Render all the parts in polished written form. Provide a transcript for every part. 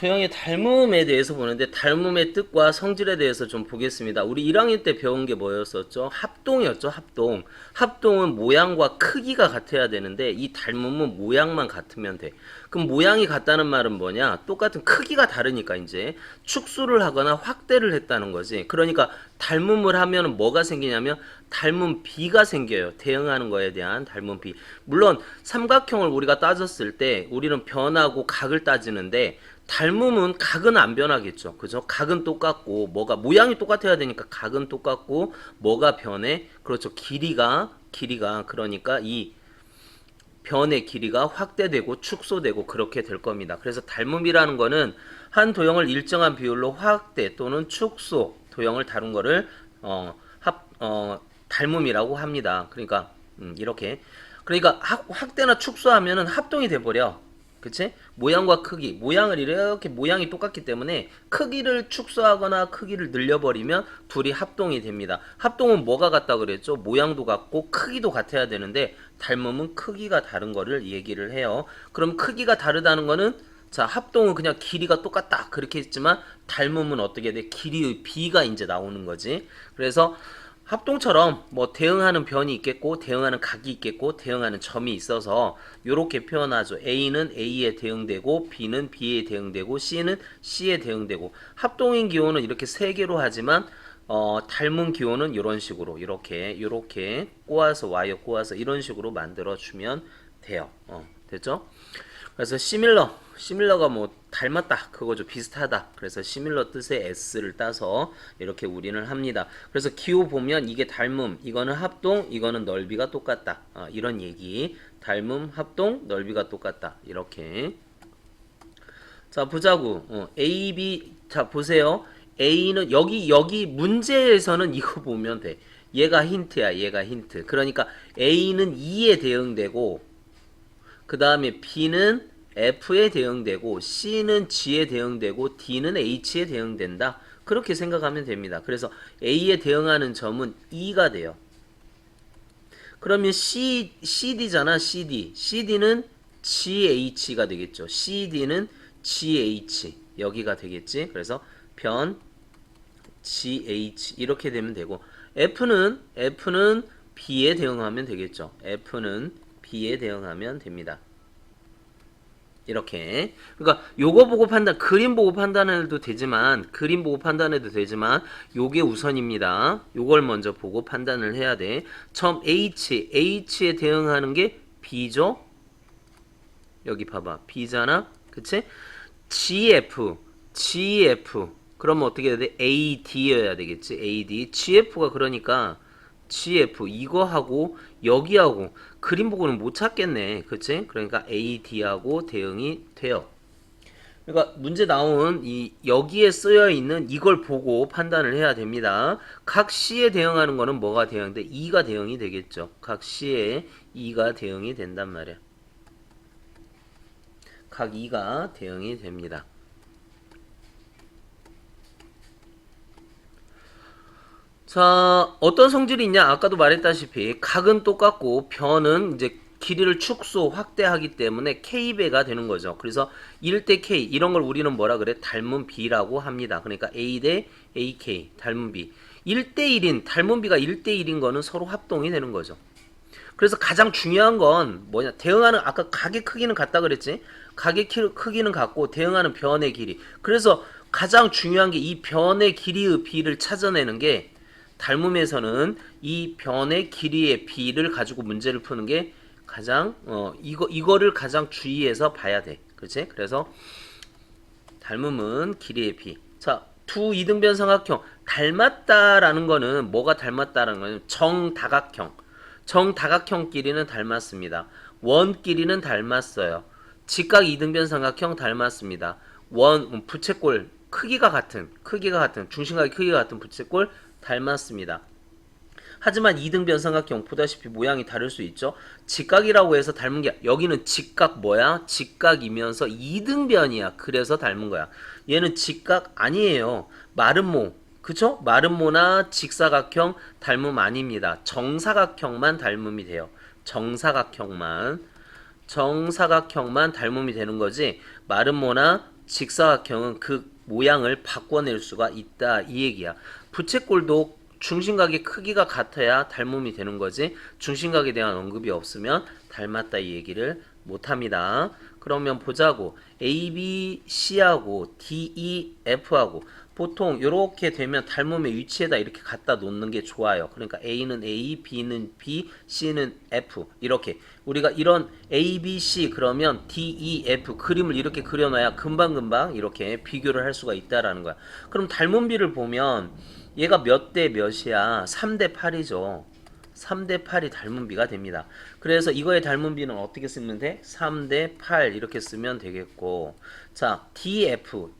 도형의 닮음에 대해서 보는데 닮음의 뜻과 성질에 대해서 좀 보겠습니다. 우리 1학년 때 배운 게 뭐였었죠? 합동이었죠, 합동. 합동은 모양과 크기가 같아야 되는데 이 닮음은 모양만 같으면 돼. 그럼 모양이 같다는 말은 뭐냐? 똑같은 크기가 다르니까 이제 축소를 하거나 확대를 했다는 거지. 그러니까 닮음을 하면 뭐가 생기냐면 닮은 비가 생겨요. 대응하는 거에 대한 닮은 비. 물론 삼각형을 우리가 따졌을 때 우리는 변하고 각을 따지는데 닮음은 각은 안 변하겠죠. 그죠? 각은 똑같고 뭐가 모양이 똑같아야 되니까 각은 똑같고 뭐가 변해? 그렇죠. 길이가 그러니까 이 변의 길이가 확대되고 축소되고 그렇게 될 겁니다. 그래서 닮음이라는 거는 한 도형을 일정한 비율로 확대 또는 축소 도형을 다룬 거를 닮음이라고 합니다. 그러니까 이렇게 그러니까 확대나 축소하면은 합동이 돼 버려. 그치? 모양과 크기, 모양을 이렇게 모양이 똑같기 때문에 크기를 축소하거나 크기를 늘려버리면 둘이 합동이 됩니다. 합동은 뭐가 같다 그랬죠? 모양도 같고 크기도 같아야 되는데 닮음은 크기가 다른 거를 얘기를 해요. 그럼 크기가 다르다는 거는 자, 합동은 그냥 길이가 똑같다 그렇게 했지만 닮음은 어떻게 돼? 길이의 비가 이제 나오는 거지. 그래서 합동처럼 뭐 대응하는 변이 있겠고 대응하는 각이 있겠고 대응하는 점이 있어서 이렇게 표현하죠. A는 A에 대응되고 B는 B에 대응되고 C는 C에 대응되고 합동인 기호는 이렇게 세 개로 하지만 닮은 기호는 이런 식으로 이렇게 꼬아서 와이어 꼬아서 이런 식으로 만들어 주면 돼요. 됐죠? 그래서 시밀러가 뭐 닮았다 그거죠. 비슷하다. 그래서 시밀러 뜻의 s를 따서 이렇게 우리는 합니다. 그래서 기호 보면 이게 닮음, 이거는 합동, 이거는 넓이가 똑같다. 이런 얘기. 닮음, 합동, 넓이가 똑같다. 이렇게. 자, 보자고. A, B. 자, 보세요. A는 여기 문제에서는 이거 보면 돼. 얘가 힌트야. 얘가 힌트. 그러니까 A는 2에 대응되고 그 다음에 B는 F에 대응되고 C는 G에 대응되고 D는 H에 대응된다. 그렇게 생각하면 됩니다. 그래서 A에 대응하는 점은 E가 돼요. 그러면 CD잖아. CD는 GH가 되겠죠. CD는 GH 여기가 되겠지. 그래서 변 GH 이렇게 되면 되고 F는 B에 대응하면 되겠죠. F는 B에 대응하면 됩니다. 이렇게. 그러니까 요거 보고 그림 보고 판단해도 되지만 요게 우선입니다. 요걸 먼저 보고 판단을 해야 돼. 처음 H에 대응하는 게 B죠? 여기 봐봐. B잖아? 그치? GF. 그러면 어떻게 해야 돼? AD여야 되겠지? AD. GF가 그러니까 GF 이거하고 여기하고 그림 보고는 못 찾겠네. 그치? 그러니까 AD하고 대응이 돼요. 그러니까 문제 나온 이 여기에 쓰여 있는 이걸 보고 판단을 해야 됩니다. 각 C에 대응하는 거는 뭐가 대응돼? E가 대응이 되겠죠. 각 C에 E가 대응이 된단 말이야. 각 E가 대응이 됩니다. 자, 어떤 성질이 있냐? 아까도 말했다시피 각은 똑같고 변은 이제 길이를 축소, 확대하기 때문에 K배가 되는 거죠. 그래서 1대 K 이런 걸 우리는 뭐라 그래? 닮은 B라고 합니다. 그러니까 A 대 AK 닮은 B. 1대 1인 닮은 B가 1대 1인 거는 서로 합동이 되는 거죠. 그래서 가장 중요한 건 뭐냐? 대응하는 아까 각의 크기는 같다 그랬지? 각의 크기는 같고 대응하는 변의 길이. 그래서 가장 중요한 게 이 변의 길이의 B를 찾아내는 게 닮음에서는 이 변의 길이의 B를 가지고 문제를 푸는 게 가장 이거를 가장 주의해서 봐야 돼. 그렇지? 그래서 닮음은 길이의 B. 자, 두 이등변 삼각형 닮았다라는 거는 뭐가 닮았다라는 거는 정다각형 끼리는 닮았습니다. 원 끼리는 닮았어요. 직각 이등변 삼각형 닮았습니다. 부채꼴 크기가 같은 중심각의 크기가 같은 부채꼴 닮았습니다. 하지만 이등변 삼각형 보다시피 모양이 다를 수 있죠. 직각이라고 해서 닮은 게 여기는 직각 뭐야? 직각이면서 이등변이야. 그래서 닮은 거야. 얘는 직각 아니에요. 마름모. 그쵸? 마름모나 직사각형 닮음 아닙니다. 정사각형만 닮음이 돼요. 정사각형만 닮음이 되는 거지 마름모나 직사각형은 그 모양을 바꿔낼 수가 있다 이 얘기야. 부채꼴도 중심각의 크기가 같아야 닮음이 되는 거지. 중심각에 대한 언급이 없으면 닮았다 이 얘기를 못합니다. 그러면 보자고. A, B, C하고 D, E, F하고 보통 이렇게 되면 닮음의 위치에다 이렇게 갖다 놓는 게 좋아요. 그러니까 A는 A, B는 B, C는 F 이렇게 우리가 이런 A, B, C 그러면 D, E, F 그림을 이렇게 그려놔야 금방금방 이렇게 비교를 할 수가 있다라는 거야. 그럼 닮음비를 보면 얘가 몇 대 몇이야? 3대 8이죠. 3대 8이 닮은비가 됩니다. 그래서 이거의 닮은비는 어떻게 쓰면 돼? 3대 8 이렇게 쓰면 되겠고 자 DF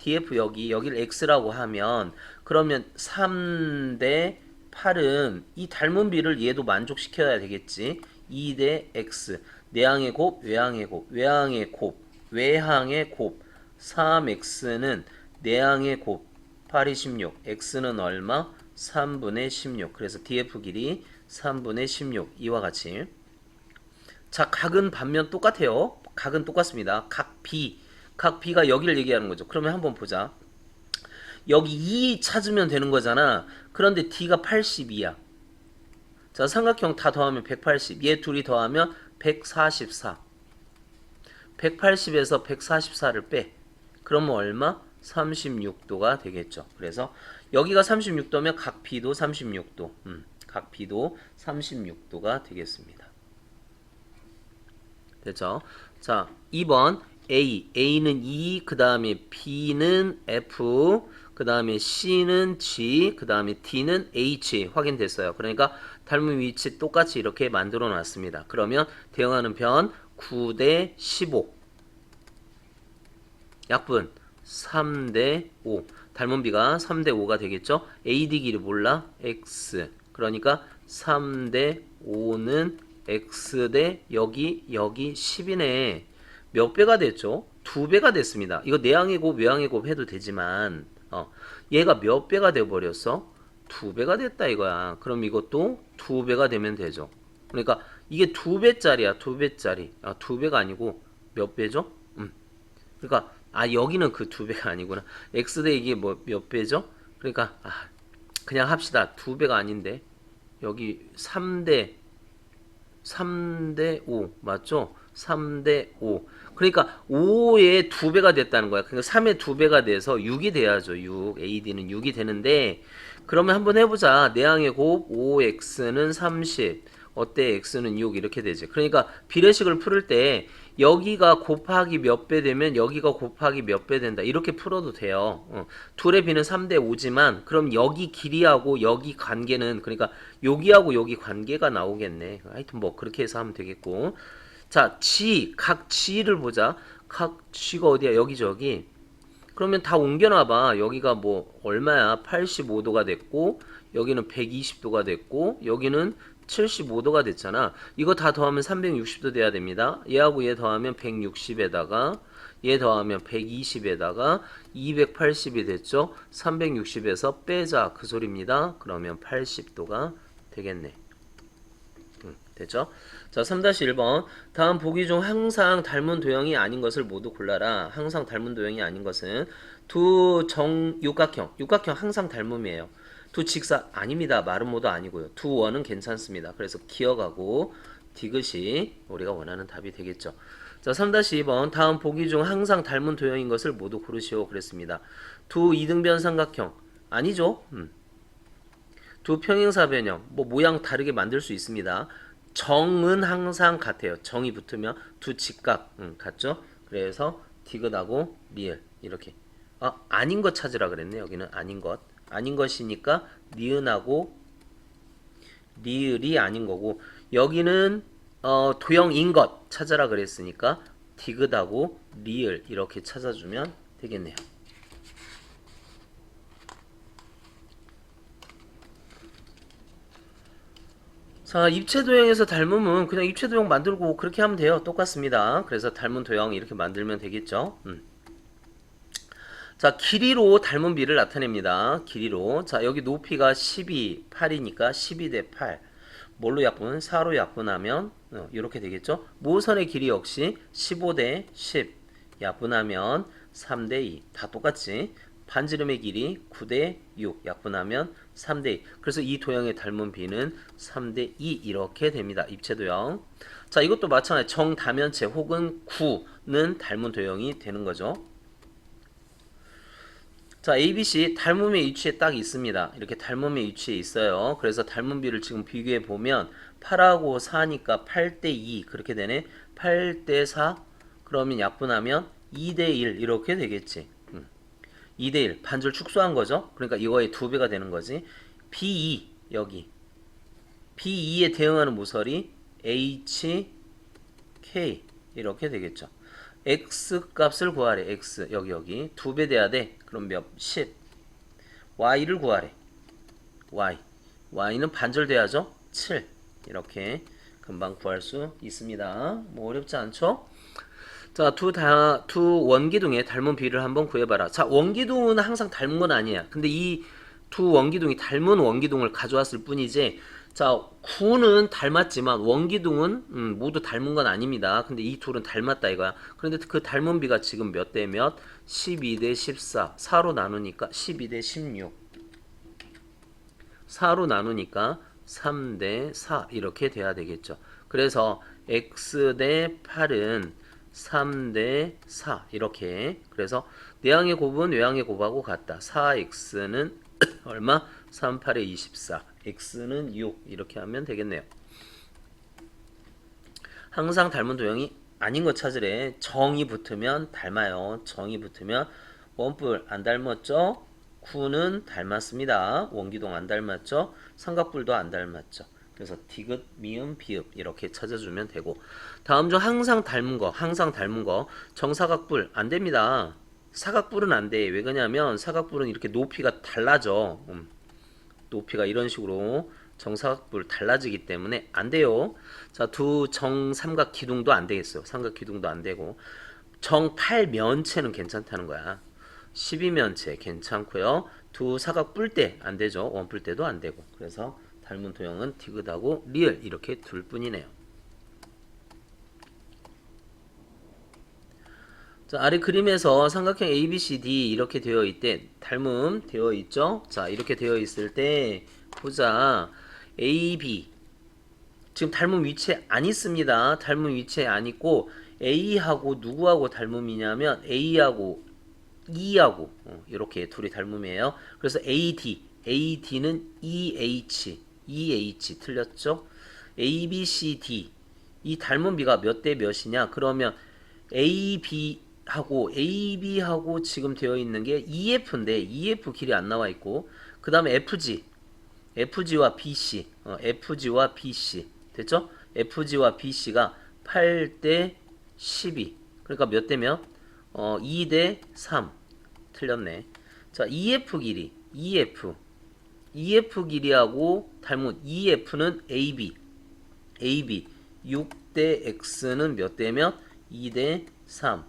여기를 X라고 하면 그러면 3대 8은 이 닮은비를 얘도 만족시켜야 되겠지. 2대 X 내항의 곱 외항의 곱 외항의 곱 외항의 곱 3X는 내항의 곱 8이 16 X는 얼마? 3분의 16 그래서 DF 길이 3분의 16 이와 같이 자 각은 반면 똑같아요. 각은 똑같습니다. 각 B가 여기를 얘기하는 거죠. 그러면 한번 보자. 여기 2 찾으면 되는 거잖아. 그런데 D가 82야. 자 삼각형 다 더하면 180 얘 둘이 더하면 144 180에서 144를 빼 그러면 얼마? 36도가 되겠죠. 그래서 여기가 36도면 각 B도 36도 각 B도 36도가 되겠습니다. 됐죠? 자 2번 A는 E 그 다음에 B는 F 그 다음에 C는 G 그 다음에 D는 H 확인됐어요. 그러니까 닮은 위치 똑같이 이렇게 만들어 놨습니다. 그러면 대응하는 변 9대 15 약분 3대 5 닮은비가 3대 5가 되겠죠. AD 길이 몰라? X 그러니까 3대 5는 X 대 여기 10이네. 몇 배가 됐죠? 2배가 됐습니다. 이거 내항의 곱 외항의 곱 해도 되지만 얘가 몇 배가 돼버렸어? 2배가 됐다 이거야. 그럼 이것도 2배가 되면 되죠. 그러니까 이게 2배짜리야. 2배짜리 2배가 아니고 몇 배죠? 그러니까 여기는 그 2배가 아니구나. X 대 이게 뭐 몇 배죠? 그러니까 그냥 합시다. 2배가 아닌데 여기 3대 5 맞죠? 3대 5 그러니까 5의 2배가 됐다는 거야. 그러니까 3의 2배가 돼서 6이 돼야죠. 6 AD는 6이 되는데 그러면 한번 해보자. 내항의 곱 5X는 30 어때? X는 6 이렇게 되지. 그러니까 비례식을 풀을 때 여기가 곱하기 몇 배 되면 여기가 곱하기 몇 배 된다. 이렇게 풀어도 돼요. 둘의 비는 3대 5지만 그럼 여기 길이하고 여기 관계는 그러니까 여기하고 여기 관계가 나오겠네. 하여튼 뭐 그렇게 해서 하면 되겠고 자 각 G를 보자. 각 G가 어디야? 여기 저기. 그러면 다 옮겨놔봐. 여기가 뭐 얼마야? 85도가 됐고 여기는 120도가 됐고 여기는 75도가 됐잖아. 이거 다 더하면 360도 돼야 됩니다. 얘하고 얘 더하면 160에다가 얘 더하면 120에다가 280이 됐죠. 360에서 빼자 그 소리입니다. 그러면 80도가 되겠네. 됐죠? 자 3-1번 다음 보기 중 항상 닮은 도형이 아닌 것을 모두 골라라. 항상 닮은 도형이 아닌 것은 두 정육각형 항상 닮음이에요. 두 직사 아닙니다. 마름모도 아니고요. 두 원은 괜찮습니다. 그래서 기억하고 디귿이 우리가 원하는 답이 되겠죠. 자 3-2번 다음 보기 중 항상 닮은 도형인 것을 모두 고르시오 그랬습니다. 두 이등변 삼각형 아니죠. 두 평행사변형 뭐 모양 다르게 만들 수 있습니다. 정은 항상 같아요. 정이 붙으면 두 직각 같죠. 그래서 디귿하고 리을 이렇게 아닌 것 찾으라 그랬네. 여기는 아닌 것이니까 니은하고 리을이 아닌 거고 여기는 도형인 것 찾아라 그랬으니까 디귿하고 리을 이렇게 찾아주면 되겠네요. 자, 입체도형에서 닮으면 그냥 입체도형 만들고 그렇게 하면 돼요. 똑같습니다. 그래서 닮은 도형 이렇게 만들면 되겠죠. 자, 길이로 닮은 비를 나타냅니다. 길이로. 자, 여기 높이가 12, 8이니까 12대 8. 뭘로 약분? 4로 약분하면 이렇게 되겠죠. 모선의 길이 역시 15대 10 약분하면 3대 2. 다 똑같지? 반지름의 길이 9대 6. 약분하면 3대 2. 그래서 이 도형의 닮은 비는 3대 2 이렇게 됩니다. 입체 도형. 자, 이것도 마찬가지 정다면체 혹은 구는 닮은 도형이 되는 거죠. 자, ABC 닮음의 위치에 딱 있습니다. 이렇게 닮음의 위치에 있어요. 그래서 닮은 비를 지금 비교해 보면 8하고 4니까 8대 2 그렇게 되네. 8대 4 그러면 약분하면 2대 1 이렇게 되겠지. 2대 1 반절 축소한 거죠. 그러니까 이거의 2배가 되는 거지. B2 여기 B2에 대응하는 모서리 HK 이렇게 되겠죠. X 값을 구하래. X 여기 2배 돼야 돼. 그럼 몇? 10. Y를 구하래. Y는 반절 돼야죠. 7. 이렇게 금방 구할 수 있습니다. 뭐 어렵지 않죠? 자, 두 원기둥의 닮은 비를 한번 구해봐라. 자, 원기둥은 항상 닮은 건 아니야. 근데 이 두 원기둥이 닮은 원기둥을 가져왔을 뿐이지. 자, 구는 닮았지만 원기둥은 모두 닮은 건 아닙니다. 근데 이 둘은 닮았다 이거야. 그런데 그 닮은 비가 지금 몇 대 몇? 12대 14. 4로 나누니까 12대 16. 4로 나누니까 3대 4 이렇게 돼야 되겠죠. 그래서 x 대 8은 3대 4 이렇게. 그래서 내항의 곱은 외항의 곱하고 같다. 4x는 얼마? 3, 8에 24. x는 6 이렇게 하면 되겠네요. 항상 닮은 도형이 아닌 거 찾으래. 정이 붙으면 닮아요. 정이 붙으면 원뿔 안 닮았죠? 구는 닮았습니다. 원기둥 안 닮았죠? 삼각뿔도 안 닮았죠. 그래서 디귿, 미음, 비읍 이렇게 찾아주면 되고 다음 중 항상 닮은 거 정사각뿔 안 됩니다. 사각뿔은 안 돼. 왜 그러냐면 사각뿔은 이렇게 높이가 달라져. 높이가 이런 식으로 정사각뿔 달라지기 때문에 안 돼요. 자, 두 정삼각 기둥도 안 되겠어요. 삼각 기둥도 안 되고 정팔면체는 괜찮다는 거야. 12면체 괜찮고요. 두 사각 뿔대 안 되죠. 원뿔대도 안 되고. 그래서 닮은 도형은 디귿하고 리을 이렇게 둘 뿐이네요. 자, 아래 그림에서 삼각형 ABCD 이렇게 되어 있대. 닮음 되어 있죠? 자, 이렇게 되어 있을 때 보자. AB 지금 닮은 위치에 안 있습니다. 닮은 위치에 안 있고 A하고 누구하고 닮음이냐면 A하고 E하고 이렇게 둘이 닮음이에요. 그래서 AD는 EH 틀렸죠? ABCD 이 닮은 비가 몇 대 몇이냐? 그러면 AB하고 지금 되어 있는 게 EF인데 EF 길이 안 나와 있고 그 다음에 FG와 BC 됐죠? FG와 BC가 8대 12 그러니까 몇 대면 2대 3 틀렸네. 자, EF 길이하고 닮은 EF는 AB 6대 X는 몇 대면 2대 3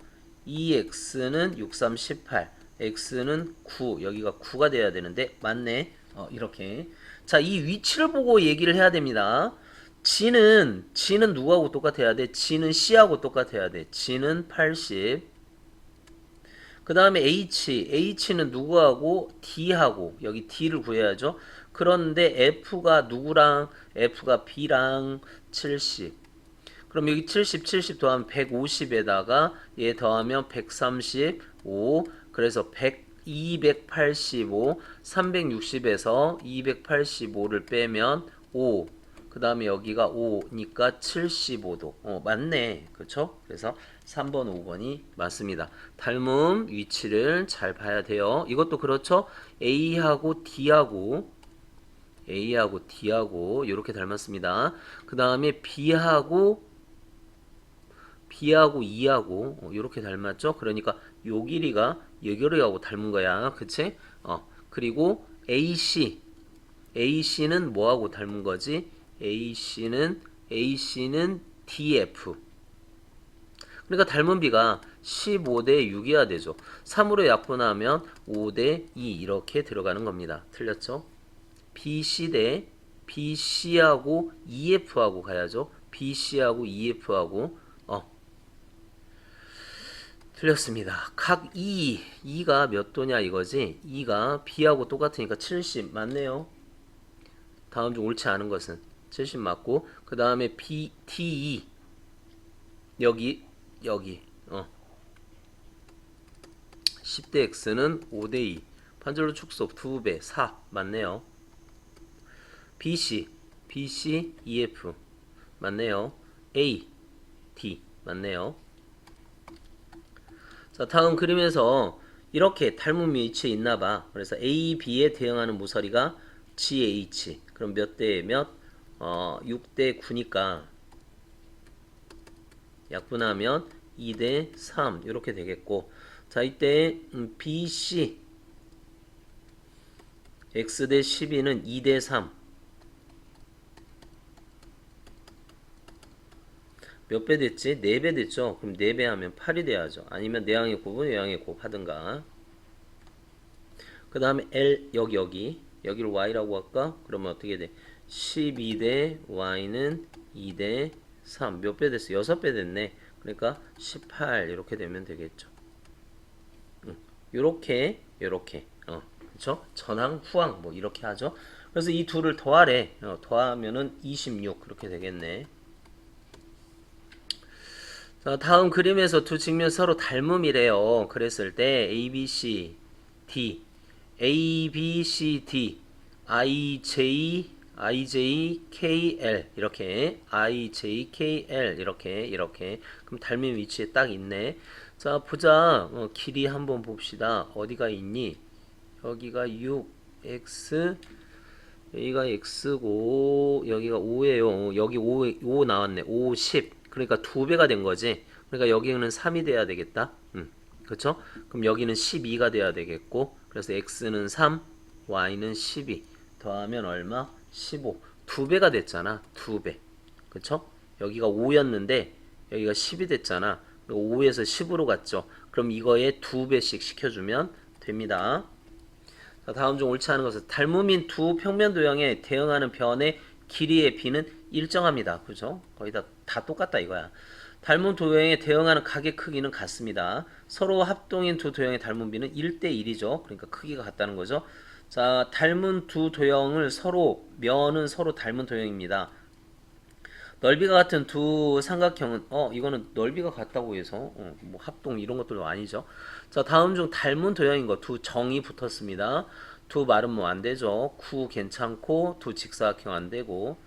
EX는 6, 3, 18 X는 9 여기가 9가 돼야 되는데 맞네. 이렇게 자, 이 위치를 보고 얘기를 해야 됩니다. G는 누구하고 똑같아야 돼? G는 C하고 똑같아야 돼. G는 80 그 다음에 H는 누구하고 D하고 여기 D를 구해야죠. 그런데 F가 B랑 70 그럼 여기 70 더하면 150에다가 얘 더하면 135 그래서 285 360에서 285를 빼면 5 그 다음에 여기가 5니까 75도 맞네 그쵸? 그래서 3번 5번이 맞습니다. 닮음 위치를 잘 봐야 돼요. 이것도 그렇죠? A하고 D하고 이렇게 닮았습니다. 그 다음에 B하고 E하고 이렇게 닮았죠? 그러니까 요 길이가 요 길이하고 닮은 거야. 그치? 그리고 AC는 뭐하고 닮은 거지? AC는 DF 그러니까 닮은 비가 15대 6이어야 되죠. 3으로 약분하면 5대 2 이렇게 들어가는 겁니다. 틀렸죠? BC하고 EF하고 가야죠. BC하고 EF하고 틀렸습니다. 각 2가 몇 도냐 이거지? 2가 B하고 똑같으니까 70 맞네요. 다음 중 옳지 않은 것은 70 맞고 그 다음에 B, T2 여기 10대 X는 5대 2 반절로 축소 2배 4 맞네요. BC EF 맞네요. A D 맞네요. 자, 다음 그림에서 이렇게 닮은 위치에 있나봐. 그래서 A, B에 대응하는 모서리가 GH. 그럼 몇 대 몇? 6대 9니까 약분하면 2대 3 이렇게 되겠고, 자 이때 BC X 대 12는 2대 3 몇 배 됐지? 4배 됐죠? 그럼 4배 하면 8이 돼야죠. 아니면 내항의 곱은 외항의 곱 하든가. 그 다음에 L 여기를 Y라고 할까? 그러면 어떻게 돼? 12대 Y는 2대 3 몇 배 됐어? 6배 됐네. 그러니까 18 이렇게 되면 되겠죠. 요렇게 그쵸? 전항 후항 뭐 이렇게 하죠. 그래서 이 둘을 더하래. 더하면은 26 그렇게 되겠네. 자, 다음 그림에서 두 직면 서로 닮음이래요. 그랬을 때 A, B, C, D, A, B, C, D, I, J, K, L 이렇게 I, J, K, L 이렇게 그럼 닮은 위치에 딱 있네. 자, 보자. 길이 한번 봅시다. 어디가 있니? 여기가 6, X, 여기가 X고 여기가 5예요. 여기 5 나왔네. 5, 10. 그러니까 2배가 된 거지. 그러니까 여기는 3이 돼야 되겠다. 그쵸? 그럼 여기는 12가 돼야 되겠고, 그래서 X는 3, Y는 12. 더하면 얼마? 15. 2배가 됐잖아. 2배. 그쵸? 여기가 5였는데, 여기가 10이 됐잖아. 5에서 10으로 갔죠. 그럼 이거에 2배씩 시켜주면 됩니다. 자, 다음 중 옳지 않은 것은 닮음인 두 평면 도형에 대응하는 변의 길이의 비는 일정합니다. 그죠? 거의 다 똑같다 이거야. 닮은 도형에 대응하는 각의 크기는 같습니다. 서로 합동인 두 도형의 닮은 비는 1대 1이죠. 그러니까 크기가 같다는 거죠. 자, 닮은 두 도형을 면은 서로 닮은 도형입니다. 넓이가 같은 두 삼각형은 이거는 넓이가 같다고 해서 뭐 합동 이런 것들도 아니죠. 자, 다음 중 닮은 도형인 거 두 정이 붙었습니다. 두 말은 뭐 안 되죠. 구 괜찮고 두 직사각형 안 되고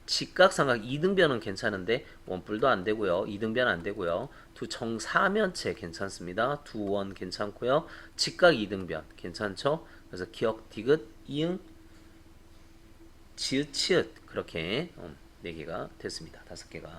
직각삼각 이등변은 괜찮은데 원뿔도 안 되고요. 이등변 안 되고요. 두 정사면체 괜찮습니다. 두 원 괜찮고요. 직각 이등변 괜찮죠? 그래서 기역 디귿 이응 지읒 치읒 그렇게 4개가 됐습니다. 5개가.